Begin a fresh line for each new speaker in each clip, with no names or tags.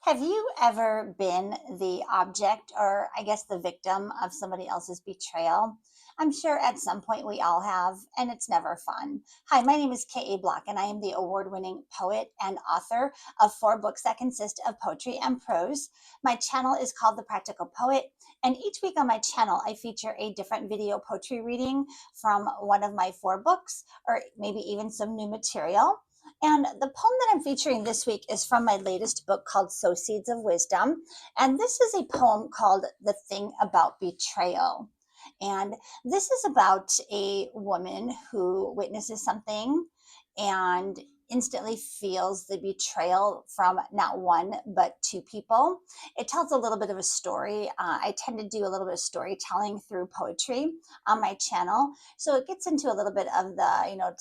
Have you ever been the object, or I guess the victim of somebody else's betrayal? I'm sure at some point we all have, and it's never fun. Hi, my name is K.A. Bloch, and I am the award winning poet and author of 4 books that consist of poetry and prose. My channel is called The Practical Poet, and each week on my channel, I feature a different video poetry reading from one of my 4 books, or maybe even some new material. And the poem that I'm featuring this week is from my latest book called Sow Seeds of Wisdom. And this is a poem called The Thing About Betrayal. And this is about a woman who witnesses something and instantly feels the betrayal from not one, but 2 people. It tells a little bit of a story. I tend to do a little bit of storytelling through poetry on my channel. So it gets into a little bit of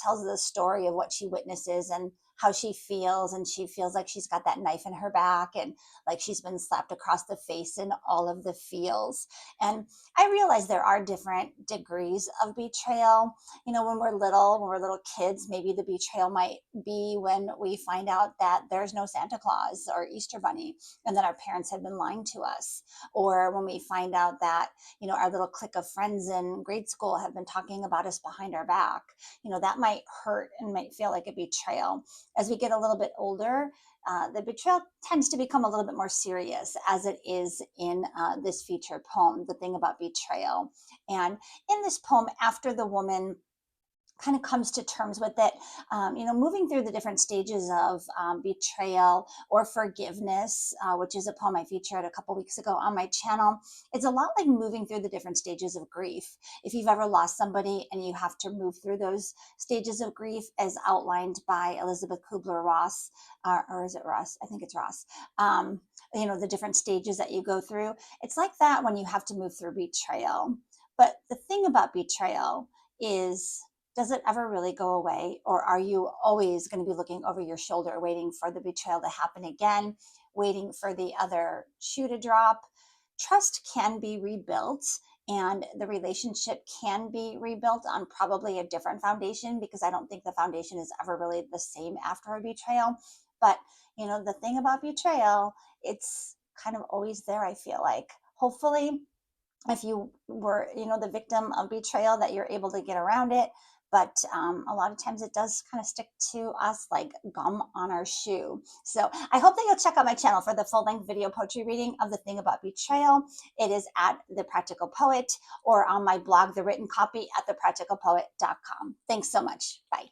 tells the story of what she witnesses and how she feels. And she feels like she's got that knife in her back and like she's been slapped across the face in all of the feels. And I realize there are different degrees of betrayal. When we're little kids, maybe the betrayal might be when we find out that there's no Santa Claus or Easter Bunny and that our parents have been lying to us. Or when we find out that, our little clique of friends in grade school have been talking about us behind our back. That might hurt and might feel like a betrayal. As we get a little bit older, the betrayal tends to become a little bit more serious, as it is in this featured poem, The Thing About Betrayal. And in this poem, after the woman kind of comes to terms with it, moving through the different stages of betrayal or forgiveness, which is a poem I featured a couple weeks ago on my channel. It's a lot like moving through the different stages of grief. If you've ever lost somebody and you have to move through those stages of grief as outlined by Elizabeth Kubler-Ross, or is it Ross? I think it's Ross. The different stages that you go through. It's like that when you have to move through betrayal. But the thing about betrayal is, does it ever really go away? Or are you always going to be looking over your shoulder, waiting for the betrayal to happen again, waiting for the other shoe to drop? Trust can be rebuilt, and the relationship can be rebuilt on probably a different foundation, because I don't think the foundation is ever really the same after a betrayal. But, the thing about betrayal, it's kind of always there, I feel like. Hopefully, if you were, the victim of betrayal, that you're able to get around it. But a lot of times it does kind of stick to us like gum on our shoe. So I hope that you'll check out my channel for the full-length video poetry reading of The Thing About Betrayal. It is at The Practical Poet, or on my blog, The Written Copy, at thepracticalpoet.com. Thanks so much. Bye.